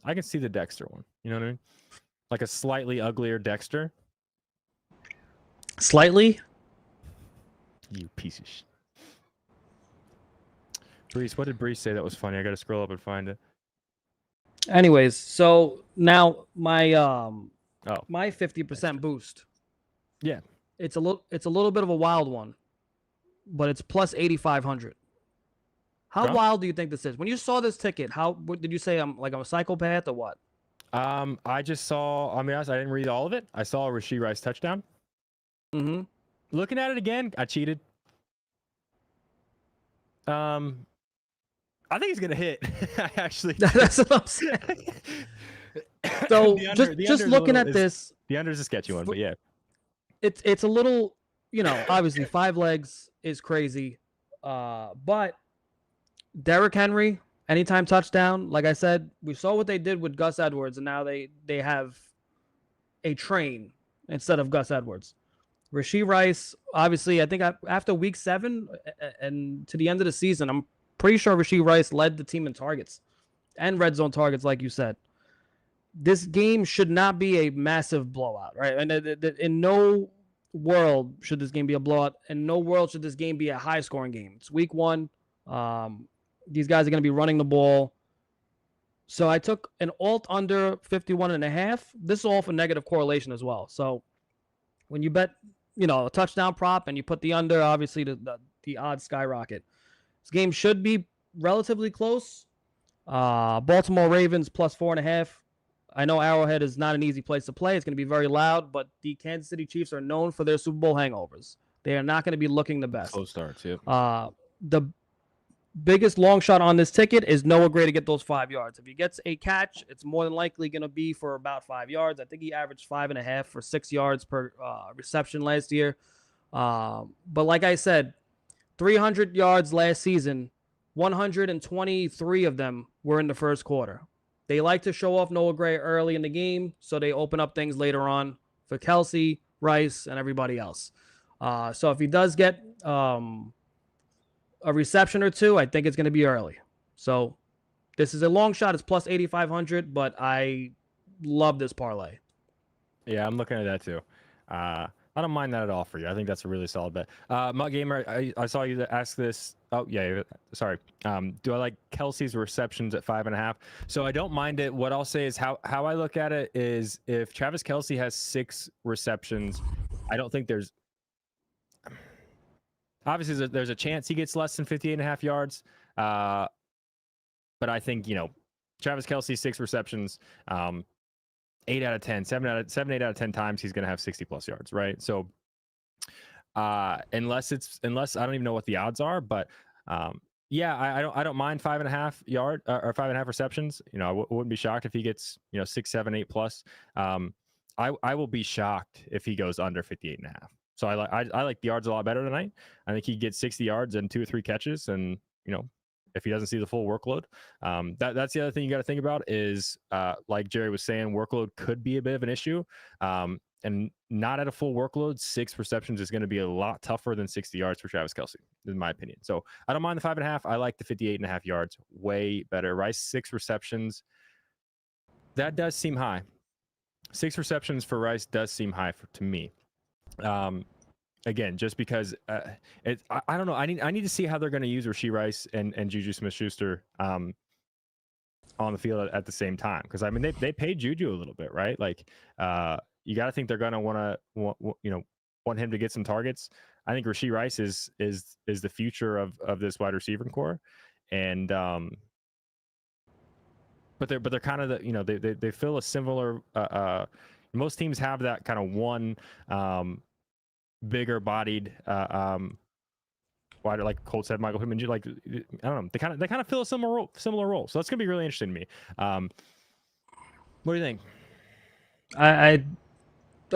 A: I can see the Dexter one. You know what I mean? Like a slightly uglier Dexter.
B: Slightly?
A: You piece of shit. Breeze, what did Breeze say that was funny? I got to scroll up and find it.
B: Anyways, so now my my 50% boost.
A: Yeah.
B: It's a little bit of a wild one, but it's plus 8,500. How wild do you think this is? When you saw this ticket, what did you say? I'm a psychopath or what?
A: I just saw, I didn't read all of it. I saw a Rashee Rice touchdown.
B: Mm-hmm.
A: Looking at it again, I cheated. I think he's gonna hit. Actually,
B: that's what I'm saying. So just looking at this,
A: the under is a sketchy one, but yeah,
B: it's a little, obviously 5 legs is crazy, but Derrick Henry anytime touchdown. Like I said, we saw what they did with Gus Edwards, and now they have a train instead of Gus Edwards. Rashee Rice, obviously, I think after week 7 and to the end of the season, I'm pretty sure Rashee Rice led the team in targets and red zone targets, like you said. This game should not be a massive blowout, right? And in no world should this game be a blowout. In no world should this game be a high-scoring game. It's week 1. These guys are going to be running the ball. So I took an alt under 51.5. This is all for negative correlation as well. So when you bet, a touchdown prop and you put the under, obviously the odds skyrocket. This game should be relatively close. Baltimore Ravens plus 4.5. I know Arrowhead is not an easy place to play. It's going to be very loud, but the Kansas City Chiefs are known for their Super Bowl hangovers. They are not going to be looking the best.
A: Close starts, yeah.
B: The biggest long shot on this ticket is Noah Gray to get those 5 yards. If he gets a catch, it's more than likely going to be for about 5 yards. I think he averaged 5.5 for 6 yards per reception last year. But like I said, 300 yards last season, 123 of them were in the first quarter. They like to show off Noah Gray early in the game, so they open up things later on for Kelce, Rice, and everybody else. So if he does get a reception or 2, I think it's going to be early. So this is a long shot. It's plus 8,500, but I love this parlay.
A: Yeah, I'm looking at that too. I don't mind that at all for you. I think that's a really solid bet. Mug Gamer, I saw you ask this. Oh, yeah, sorry. Do I like Kelce's receptions at 5.5? So I don't mind it. What I'll say is how I look at it is if Travis Kelce has 6 receptions, I don't think there's... Obviously, there's a chance he gets less than 58.5 yards. But I think, Travis Kelce, 6 receptions, 8 out of 10, 8 out of 10 times he's going to have 60+ yards, right? So unless I don't even know what the odds are, but yeah, I don't mind 5.5 yard or 5.5 receptions. I wouldn't be shocked if he gets 6, 7, 8+. I will be shocked if he goes under 58.5. So I like the yards a lot better tonight. I think he gets 60 yards and 2 or 3 catches, and if he doesn't see the full workload, that's the other thing you got to think about is like Jerry was saying, workload could be a bit of an issue. And not at a full workload, 6 receptions is going to be a lot tougher than 60 yards for Travis Kelce, in my opinion. So I don't mind the 5.5. I like the 58.5 yards way better. Rice 6 receptions. That does seem high. 6 receptions for Rice does seem high to me. Again, just because I don't know. I need to see how they're going to use Rashee Rice and Juju Smith-Schuster on the field at the same time. Because I mean, they paid Juju a little bit, right? Like you got to think they're going to want him to get some targets. I think Rashee Rice is the future of this wide receiver core, and but they're kind of they fill a similar. Most teams have that kind of one. Bigger bodied wider, like Colts had Michael Pittman, like I don't know, they kind of fill a similar role. So that's gonna be really interesting to me. What do you think?
B: I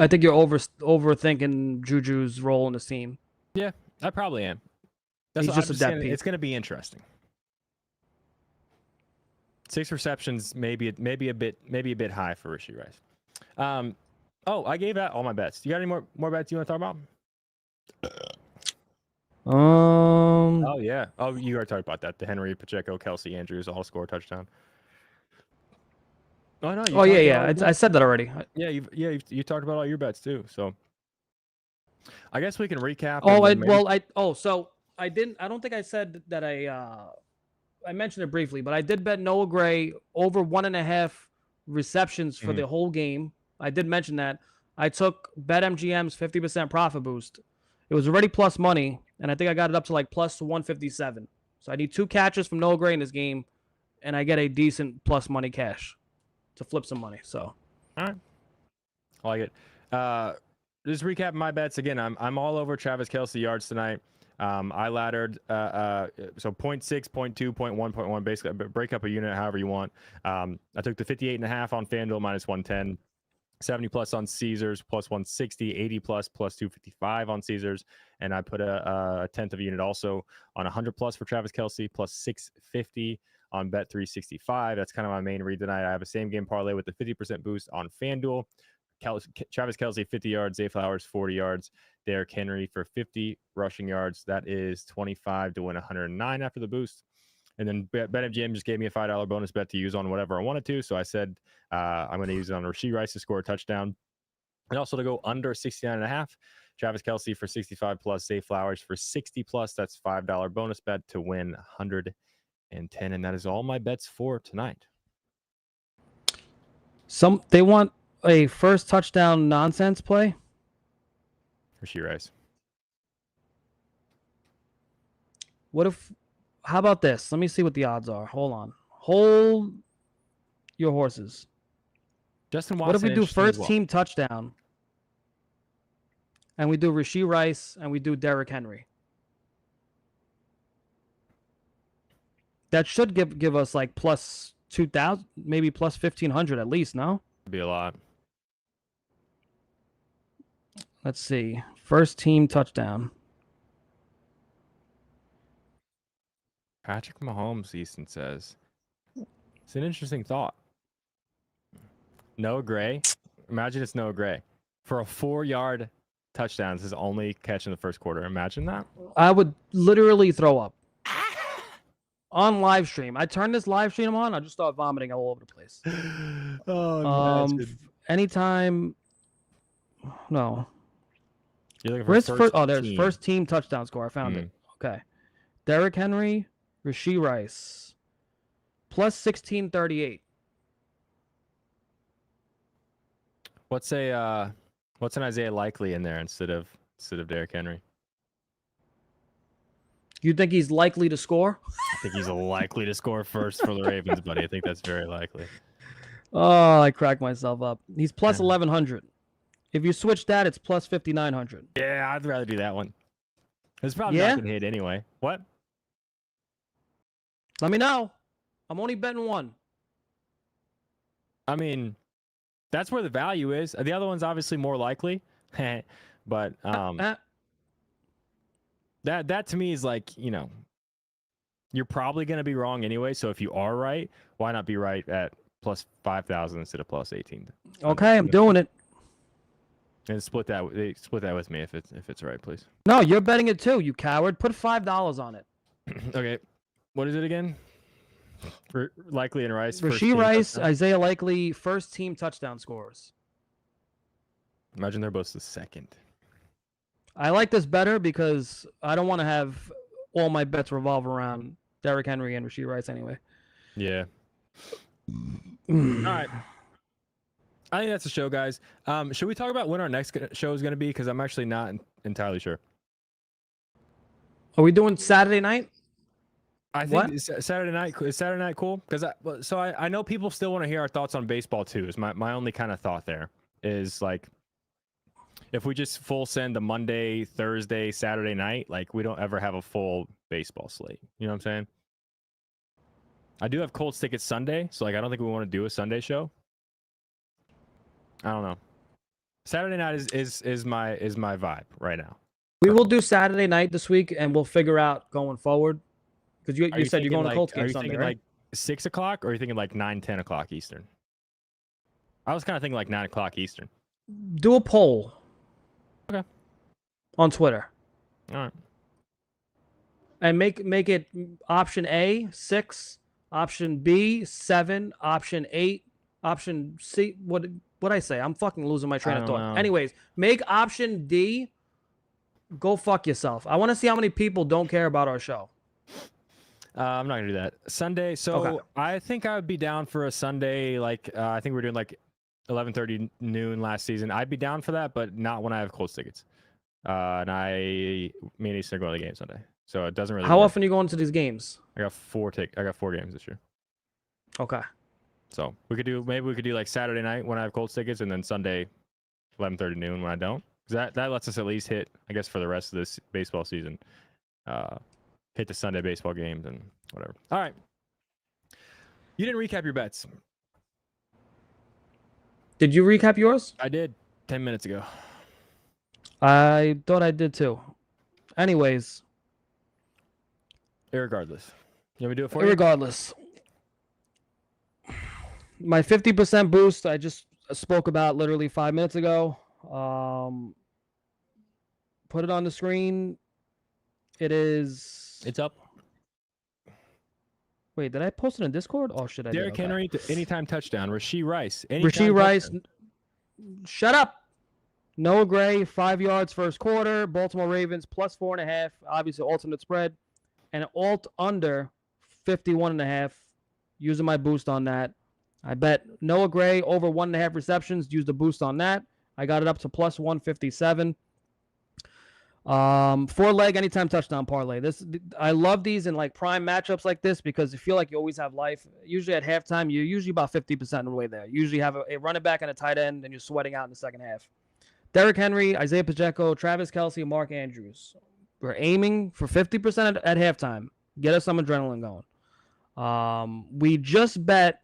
B: think you're overthinking Juju's role in the team.
A: Yeah, I probably am.
B: He's just a depth piece.
A: It's gonna be interesting. 6 receptions, maybe a bit high for Rashee Rice. I gave out all my bets. You got any more bets you want to talk about? Oh yeah. Oh, you already talked about that. The Henry, Pacheco, Kelce, Andrews all score a touchdown. Oh no.
B: I said that already.
A: You talked about all your bets too. So I guess we can recap.
B: I don't think I said that I mentioned it briefly, but I did bet Noah Gray over 1.5 receptions for the whole game. I did mention that. I took BetMGM's 50% profit boost. It was already plus money, and I think I got it up to like plus 157. So I need 2 catches from Noah Gray in this game, and I get a decent plus money cash to flip some money. So,
A: all right, I like it. Just recap my bets again. I'm all over Travis Kelce yards tonight. I laddered so 0.6, 0.2, 0.1, 0.1, basically break up a unit however you want. I took the 58.5 on FanDuel minus 110. 70 plus on Caesars plus 160, 80 plus 255 on Caesars, and I put a tenth of a unit also on 100 plus for Travis Kelce plus 650 on Bet 365. That's kind of my main read tonight. I have a same game parlay with the 50% boost on FanDuel. Travis Kelce 50 yards, Zay Flowers 40 yards, Derrick Henry for 50 rushing yards. That is 25 to win 109 after the boost. And then BetMGM just gave me a $5 bonus bet to use on whatever I wanted to. So I said I'm going to use it on Rashee Rice to score a touchdown. And also to go under 69.5. Travis Kelce for 65 plus, Zay Flowers for 60 plus. That's $5 bonus bet to win 110. And that is all my bets for tonight.
B: They want a first touchdown nonsense play.
A: Rashee Rice.
B: How about this? Let me see what the odds are. Hold on. Hold your horses.
A: Justin Watson.
B: What if we do first team touchdown? And we do Rashee Rice and we do Derrick Henry. That should give us like plus 2,000, maybe plus 1,500 at least, no?
A: It'd be a lot.
B: Let's see. First team touchdown.
A: Patrick Mahomes, Easton says. It's an interesting thought. Noah Gray. Imagine it's Noah Gray. For a 4-yard touchdown, it's his only catch in the first quarter. Imagine that.
B: I would literally throw up. On live stream. I turned this live stream on, I just start vomiting all over the place. Anytime. No.
A: You're looking for
B: there's first team touchdown score. I found it. Okay. Derrick Henry, Rashee Rice. Plus 1638.
A: What's an Isaiah Likely in there instead of Derrick Henry?
B: You think he's likely to score?
A: I think he's likely to score first for the Ravens, buddy. I think that's very likely.
B: Oh, I cracked myself up. He's plus 1,100. If you switch that, it's plus 5,900.
A: Yeah, I'd rather do that one. It's probably not going to hit anyway. What?
B: Let me know. I'm only betting one.
A: I mean, that's where the value is. The other one's obviously more likely. But that to me is like, you know, you're probably going to be wrong anyway. So if you are right, why not be right at plus 5,000 instead of plus 18?
B: Okay, I'm doing it.
A: And split that with me if it's right, please.
B: No, you're betting it too, you coward. Put $5 on it.
A: Okay, what is it again? For Likely and Rice.
B: Rashee Rice, Isaiah Likely, first team touchdown scorers.
A: Imagine they're both the second.
B: I like this better because I don't want to have all my bets revolve around Derrick Henry and Rashee Rice anyway.
A: Yeah. All right. I think that's the show, guys. Should we talk about when our next show is going to be? Because I'm actually not entirely sure.
B: Are we doing Saturday night?
A: I think Saturday night is Saturday night cool? Because I know people still want to hear our thoughts on baseball too. Is my only kind of thought there is like, if we just full send the Monday, Thursday, Saturday night, like we don't ever have a full baseball slate. You know what I'm saying? I do have Colts tickets Sunday, so like I don't think we want to do a Sunday show. I don't know. Saturday night is my vibe right now.
B: We will do Saturday night this week, and we'll figure out going forward. Because you said you're going to Colts game Sunday, right?
A: Like 6 o'clock, or are you thinking like 9, 10 o'clock Eastern? I was kind of thinking like 9 o'clock Eastern.
B: Do a poll.
A: Okay.
B: On Twitter.
A: All right. And
B: make it option A 6, option B 7, option 8, option C. What I say? I'm fucking losing my train of thought.
A: Know.
B: Anyways, make option D. Go fuck yourself. I want to see how many people don't care about our show.
A: I'm not gonna do that Sunday. So okay. I think I would be down for a Sunday. Like I think we're doing like 11:30 noon last season. I'd be down for that, but not when I have Colts tickets. And me and Easton are going to the game Sunday, so it doesn't really.
B: How
A: work.
B: often are you going to these games?
A: I got 4 games this year.
B: Okay.
A: So we could do like Saturday night when I have Colts tickets, and then Sunday, 11:30 noon when I don't. That lets us at least hit, I guess, for the rest of this baseball season, hit the Sunday baseball games and whatever. All right. You didn't recap your bets.
B: Did you recap yours?
A: I did 10 minutes ago.
B: I thought I did too. Anyways.
A: Irregardless. You want me to do it for you?
B: Irregardless. My 50% boost I just spoke about literally 5 minutes ago. Put it on the screen. It's
A: up.
B: Wait, did I post it in Discord? Oh shit, I did.
A: Derrick Henry anytime touchdown. Rashee Rice.
B: Rashee Rice. Shut up. Noah Gray, 5 yards first quarter. Baltimore Ravens plus 4.5. Obviously alternate spread. And alt under 51.5. Using my boost on that. I bet Noah Gray over 1.5 receptions. Used a boost on that. I got it up to plus 157. 4-leg anytime touchdown parlay. I love these in like prime matchups like this because you feel like you always have life. Usually at halftime, you're usually about 50% of the way there. You usually have a running back and a tight end, and you're sweating out in the second half. Derrick Henry, Isaiah Pacheco, Travis Kelce, and Mark Andrews. We're aiming for 50% at halftime. Get us some adrenaline going. We just bet.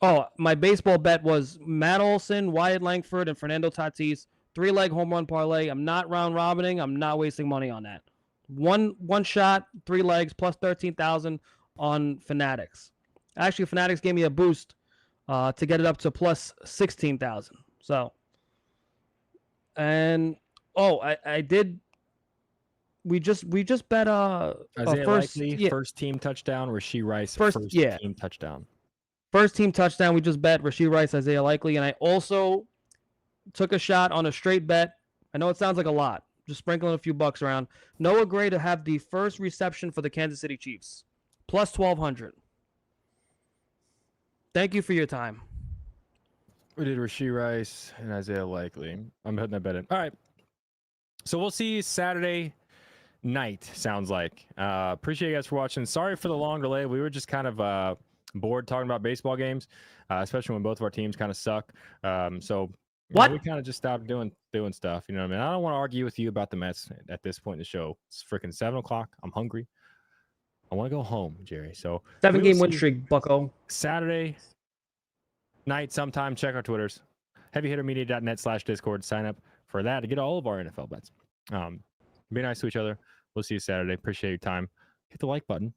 B: Oh, my baseball bet was Matt Olson, Wyatt Langford, and Fernando Tatis. 3-leg home run parlay. I'm not round robining. I'm not wasting money on that. One shot, 3 legs, plus 13,000 on Fanatics. Actually, Fanatics gave me a boost to get it up to plus 16,000. So, and I did. We just bet
A: Isaiah Likely, first team touchdown. Rashee Rice, first team touchdown.
B: First team touchdown. We just bet Rashee Rice, Isaiah Likely, and I also took a shot on a straight bet. I know it sounds like a lot. Just sprinkling a few bucks around. Noah Gray to have the first reception for the Kansas City Chiefs. Plus 1,200. Thank you for your time.
A: We did Rashee Rice and Isaiah Likely. I'm putting that bet in. All right. So we'll see you Saturday night, sounds like. Appreciate you guys for watching. Sorry for the long delay. We were just kind of bored talking about baseball games, especially when both of our teams kind of suck.
B: What?
A: We kind of just stopped doing stuff. You know what I mean? I don't want to argue with you about the Mets at this point in the show. It's freaking 7 o'clock. I'm hungry. I want to go home, Jerry. So
B: 7-game win streak, bucko.
A: Saturday night sometime. Check our Twitters. HeavyHitterMedia.net/Discord. Sign up for that to get all of our NFL bets. Be nice to each other. We'll see you Saturday. Appreciate your time. Hit the like button.